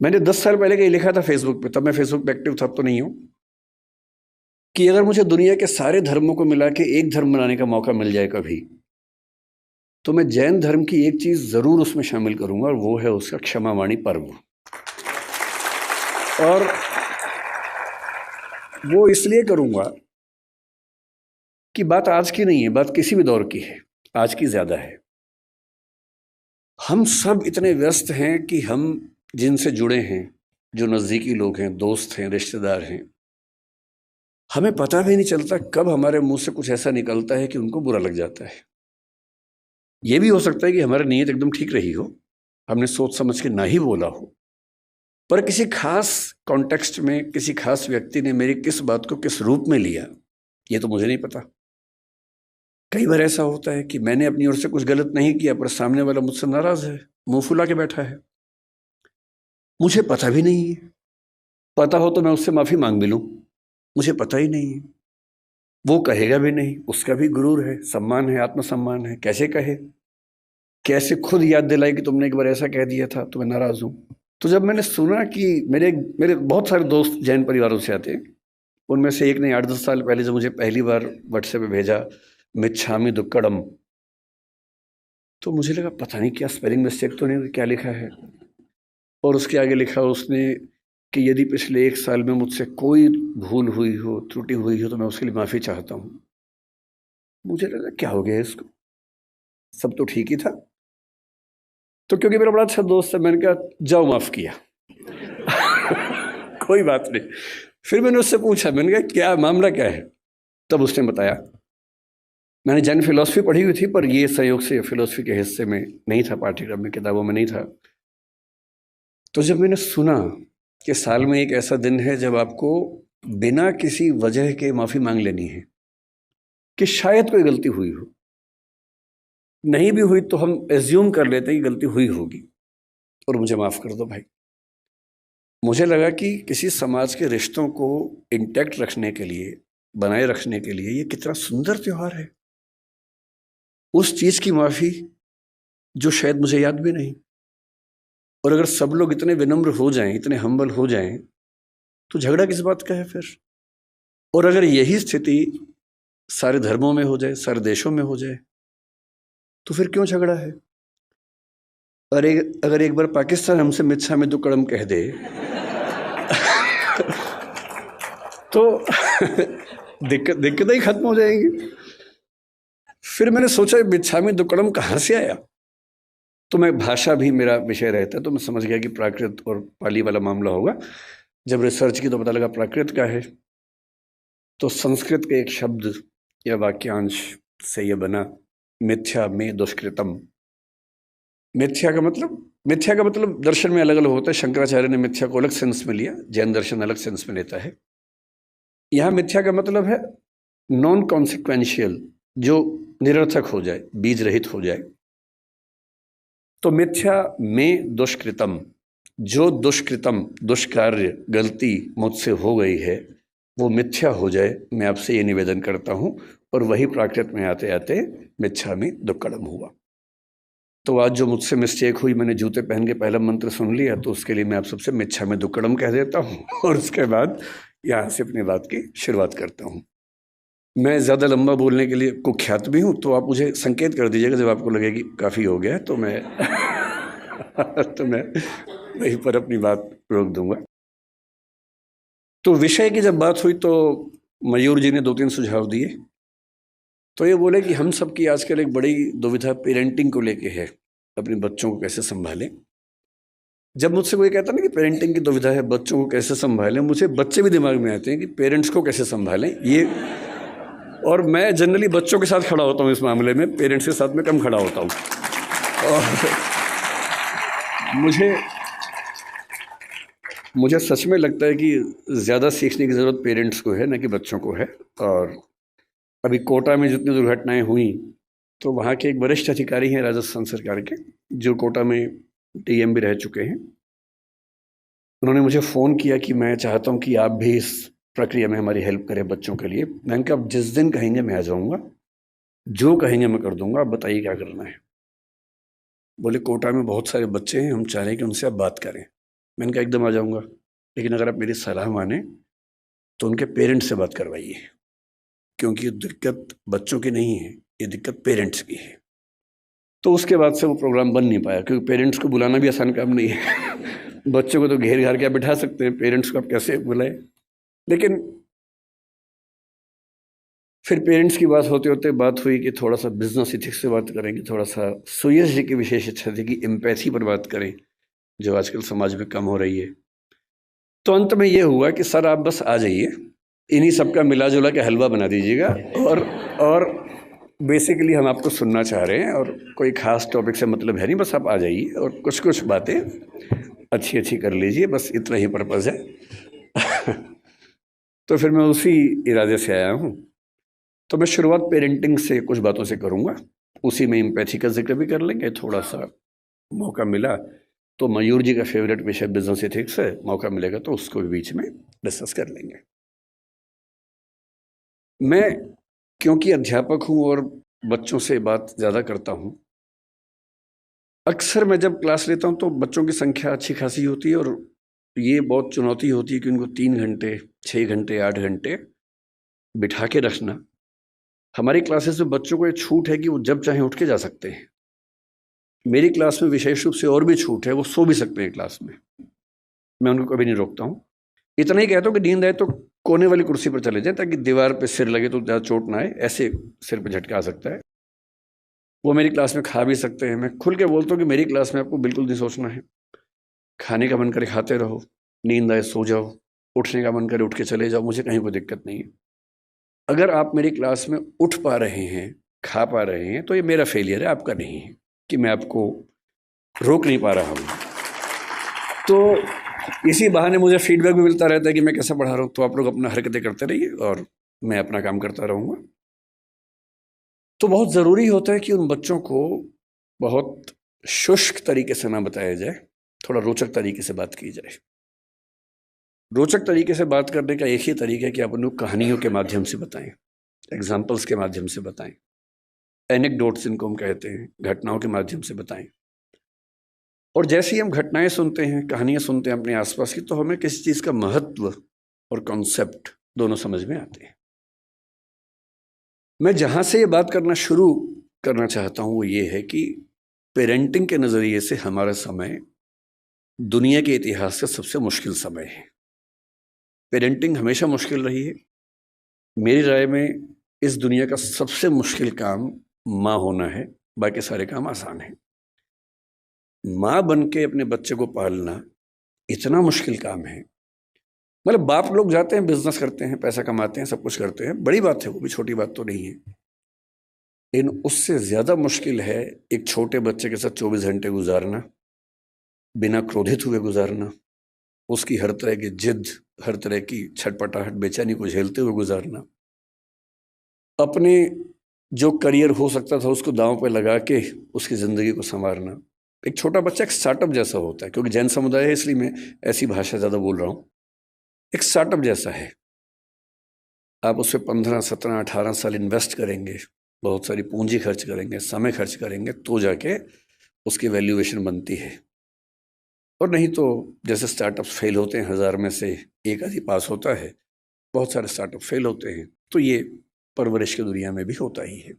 मैंने 10 साल पहले कहीं लिखा था फेसबुक पे, तब मैं फेसबुक पे एक्टिव था, अब तो नहीं हूँ, कि अगर मुझे दुनिया के सारे धर्मों को मिला के एक धर्म बनाने का मौका मिल जाए कभी, तो मैं जैन धर्म की एक चीज जरूर उसमें शामिल करूंगा, और वो है उसका क्षमावाणी पर्व। और वो इसलिए करूंगा कि बात आज की नहीं है, बात किसी भी दौर की है, आज की ज्यादा है। हम सब इतने व्यस्त हैं कि हम जिनसे जुड़े हैं, जो नजदीकी लोग हैं, दोस्त हैं, रिश्तेदार हैं, हमें पता भी नहीं चलता कब हमारे मुंह से कुछ ऐसा निकलता है कि उनको बुरा लग जाता है। ये भी हो सकता है कि हमारी नीयत एकदम ठीक रही हो, हमने सोच समझ के ना ही बोला हो, पर किसी खास कॉन्टेक्स्ट में किसी खास व्यक्ति ने मेरी किस बात को किस रूप में लिया, ये तो मुझे नहीं पता। कई बार ऐसा होता है कि मैंने अपनी ओर से कुछ गलत नहीं किया, पर सामने वाला मुझसे नाराज है, मुंह फुला के बैठा है, मुझे पता भी नहीं है। पता हो तो मैं उससे माफी मांग भी लूं, मुझे पता ही नहीं है। वो कहेगा भी नहीं, उसका भी गुरूर है, सम्मान है, आत्मसम्मान है, कैसे कहे, कैसे खुद याद दिलाए कि तुमने एक बार ऐसा कह दिया था तो मैं नाराज हूं। तो जब मैंने सुना कि मेरे मेरे बहुत सारे दोस्त जैन परिवारों से आते हैं, उनमें से एक ने 8-10 साल पहले जब मुझे पहली बार व्हाट्सएप पे भेजा मिच्छामी दुक्कड़म, तो मुझे लगा पता नहीं क्या स्पेलिंग मिस्टेक तो नहीं हुई, क्या लिखा है। और उसके आगे लिखा उसने कि यदि पिछले 1 साल में मुझसे कोई भूल हुई हो, त्रुटि हुई हो, तो मैं उसके लिए माफ़ी चाहता हूँ। मुझे लगा क्या हो गया इसको, सब तो ठीक ही था। तो क्योंकि मेरा बड़ा अच्छा दोस्त है, मैंने कहा जाओ माफ़ किया। कोई बात नहीं। फिर मैंने उससे पूछा, मैंने कहा क्या मामला क्या है, तब उसने बताया। मैंने जैन फिलोसफी पढ़ी हुई थी, पर ये संयोग से फिलोसफी के हिस्से में नहीं था, पाठ्यक्रम में, किताबों में नहीं था। तो जब मैंने सुना कि साल में एक ऐसा दिन है जब आपको बिना किसी वजह के माफ़ी मांग लेनी है, कि शायद कोई गलती हुई हो, नहीं भी हुई तो हम एज्यूम कर लेते हैं कि गलती हुई होगी, और मुझे माफ़ कर दो भाई। मुझे लगा कि किसी समाज के रिश्तों को इंटैक्ट रखने के लिए, बनाए रखने के लिए, ये कितना सुंदर त्योहार है। उस चीज़ की माफ़ी जो शायद मुझे याद भी नहीं। और अगर सब लोग इतने विनम्र हो जाएं, इतने हम्बल हो जाएं, तो झगड़ा किस बात का है फिर। और अगर यही स्थिति सारे धर्मों में हो जाए, सारे देशों में हो जाए, तो फिर क्यों झगड़ा है। और अगर एक बार पाकिस्तान हमसे मिच्छामी दुक्कड़म कह दे तो दिक्कतें ही खत्म हो जाएंगी। फिर मैंने सोचा मिच्छामी दुक्कड़म कहाँ से आया। तो मैं, भाषा भी मेरा विषय रहता है, तो मैं समझ गया कि प्राकृत और पाली वाला मामला होगा। जब रिसर्च की तो पता लगा प्राकृत का है। तो संस्कृत के एक शब्द या वाक्यांश से यह बना मिथ्या में दुष्कृतम। मिथ्या का मतलब दर्शन में अलग अलग होता है। शंकराचार्य ने मिथ्या को अलग सेंस में लिया, जैन दर्शन अलग सेंस में लेता है। यहां मिथ्या का मतलब है नॉन कॉन्सिक्वेंशियल, जो निरर्थक हो जाए, बीज रहित हो जाए। तो मिथ्या में दुष्कृतम, जो दुष्कृतम, दुष्कार्य, गलती मुझसे हो गई है, वो मिथ्या हो जाए, मैं आपसे ये निवेदन करता हूं। और वही प्राकृत में आते आते मिथ्या में दुक्कड़म हुआ। तो आज जो मुझसे मिस्टेक हुई, मैंने जूते पहन के पहला मंत्र सुन लिया, तो उसके लिए मैं आप सबसे मिच्छा में दुक्कड़म कह देता हूँ और उसके बाद यहाँ से अपनी बात की शुरुआत करता हूँ। मैं ज़्यादा लंबा बोलने के लिए कुख्यात भी हूँ, तो आप मुझे संकेत कर दीजिएगा जब आपको लगे कि काफ़ी हो गया है, तो मैं तो मैं वहीं पर अपनी बात रोक दूंगा। तो विषय की जब बात हुई तो मयूर जी ने 2-3 सुझाव दिए। तो ये बोले कि हम सब की आजकल एक बड़ी दुविधा पेरेंटिंग को लेके है, अपने बच्चों को कैसे संभालें। जब मुझसे कोई कहता ना कि पेरेंटिंग की दुविधा है, बच्चों को कैसे संभालें, मुझे बच्चे भी दिमाग में आते हैं कि पेरेंट्स को कैसे संभालें ये। और मैं जनरली बच्चों के साथ खड़ा होता हूँ इस मामले में, पेरेंट्स के साथ में कम खड़ा होता हूँ। और मुझे मुझे सच में लगता है कि ज़्यादा सीखने की ज़रूरत पेरेंट्स को है, ना कि बच्चों को है। और अभी कोटा में जितनी दुर्घटनाएं हुई, तो वहाँ के एक वरिष्ठ अधिकारी हैं राजस्थान सरकार के, जो कोटा में डीएम भी रह चुके हैं। उन्होंने मुझे फ़ोन किया कि मैं चाहता हूँ कि आप भी इस प्रक्रिया में हमारी हेल्प करें बच्चों के लिए। मैंने कहा जिस दिन कहेंगे मैं आ जाऊँगा, जो कहेंगे मैं कर दूंगा, आप बताइए क्या करना है। बोले कोटा में बहुत सारे बच्चे हैं, हम चाह रहे हैं कि उनसे आप बात करें। मैंने कहा एकदम आ जाऊँगा, लेकिन अगर आप मेरी सलाह माने तो उनके पेरेंट्स से बात करवाइए, क्योंकि ये दिक्कत बच्चों की नहीं है, ये दिक्कत पेरेंट्स की है। तो उसके बाद से वो प्रोग्राम बन नहीं पाया, क्योंकि पेरेंट्स को बुलाना भी आसान काम नहीं है बच्चों को तो घेर घार के आप बिठा सकते हैं, पेरेंट्स को आप कैसे बुलाएं। लेकिन फिर पेरेंट्स की बात होते होते बात हुई कि थोड़ा सा बिजनेस इथिक्स से बात करेंगे, थोड़ा सा सुयश जी की विशेष इच्छा थी कि एम्पैथी पर बात करें, जो आजकल समाज में कम हो रही है। तो अंत में ये हुआ कि सर आप बस आ जाइए, इन्हीं सबका मिला जुला के हलवा बना दीजिएगा, और बेसिकली हम आपको सुनना चाह रहे हैं, और कोई ख़ास टॉपिक से मतलब है नहीं, बस आप आ जाइए और कुछ कुछ बातें अच्छी अच्छी कर लीजिए, बस इतना ही पर्पज़ है तो फिर मैं उसी इरादे से आया हूँ। तो मैं शुरुआत पेरेंटिंग से कुछ बातों से करूँगा, उसी में एम्पैथी का जिक्र भी कर लेंगे, थोड़ा सा मौका मिला तो मयूर जी का फेवरेट विषय बिजनेस एथिक्स है, मौका मिलेगा तो उसको भी बीच में डिस्कस कर लेंगे। मैं क्योंकि अध्यापक हूँ और बच्चों से बात ज़्यादा करता हूँ, अक्सर मैं जब क्लास लेता हूँ तो बच्चों की संख्या अच्छी खासी होती है, और ये बहुत चुनौती होती है कि उनको 3 घंटे 6 घंटे 8 घंटे बिठा के रखना। हमारी क्लासेस में बच्चों को ये छूट है कि वो जब चाहें उठ के जा सकते हैं। मेरी क्लास में विशेष रूप से और भी छूट है, वो सो भी सकते हैं क्लास में, मैं उनको कभी नहीं रोकता हूँ। इतना ही कहता हूँ कि नींद आए तो कोने वाली कुर्सी पर चले जाए, ताकि दीवार पे सिर लगे तो ज़्यादा चोट ना आए, ऐसे सिर पे झटका आ सकता है। वो मेरी क्लास में खा भी सकते हैं। मैं खुल के बोलता हूँ कि मेरी क्लास में आपको बिल्कुल नहीं सोचना है, खाने का मन करे खाते रहो, नींद आए सो जाओ, उठने का मन करे उठ के चले जाओ, मुझे कहीं कोई दिक्कत नहीं है। अगर आप मेरी क्लास में उठ पा रहे हैं, खा पा रहे हैं, तो ये मेरा फेलियर है, आपका नहीं है कि मैं आपको रोक नहीं पा रहा हूँ। तो इसी बहाने मुझे फीडबैक भी मिलता रहता है कि मैं कैसा पढ़ा रहा हूँ, तो आप लोग अपना हरकतें करते रहिए और मैं अपना काम करता रहूँगा। तो बहुत ज़रूरी होता है कि उन बच्चों को बहुत शुष्क तरीके से ना बताया जाए, थोड़ा रोचक तरीके से बात की जाए। रोचक तरीके से बात करने का एक ही तरीका है कि आप उनको कहानियों के माध्यम से बताएं, एग्जाम्पल्स के माध्यम से बताएं, एनेक्डोट्स इनको हम कहते हैं, घटनाओं के माध्यम से बताएं। और जैसे ही हम घटनाएं सुनते हैं, कहानियां सुनते हैं अपने आसपास की, तो हमें किसी चीज़ का महत्व और कॉन्सेप्ट दोनों समझ में आते हैं। मैं जहाँ से ये बात करना शुरू करना चाहता हूँ वो ये है कि पेरेंटिंग के नज़रिए से हमारा समय दुनिया के इतिहास का सबसे मुश्किल समय है। पेरेंटिंग हमेशा मुश्किल रही है। मेरी राय में इस दुनिया का सबसे मुश्किल काम माँ होना है, बाकी सारे काम आसान हैं। माँ बन के अपने बच्चे को पालना इतना मुश्किल काम है। मतलब बाप लोग जाते हैं, बिजनेस करते हैं, पैसा कमाते हैं, सब कुछ करते हैं, बड़ी बात है, वो भी छोटी बात तो नहीं है। लेकिन उससे ज़्यादा मुश्किल है एक छोटे बच्चे के साथ 24 घंटे गुजारना, बिना क्रोधित हुए गुजारना, उसकी हर तरह की जिद, हर तरह की छटपटाहट, बेचैनी को झेलते हुए गुजारना, अपने जो करियर हो सकता था उसको दांव पे लगा के उसकी ज़िंदगी को संवारना। एक छोटा बच्चा एक स्टार्टअप जैसा होता है, क्योंकि जैन समुदाय है इसलिए मैं ऐसी भाषा ज़्यादा बोल रहा हूँ। एक स्टार्टअप जैसा है, आप उस पर 15, 17, 18 साल इन्वेस्ट करेंगे, बहुत सारी पूंजी खर्च करेंगे, समय खर्च करेंगे, तो जाके उसकी वैल्यूएशन बनती है। और नहीं तो जैसे स्टार्टअप्स फेल होते हैं, 1000 में से एक आधी पास होता है, बहुत सारे स्टार्टअप फेल होते हैं। तो ये परवरिश की दुनिया में भी होता ही है।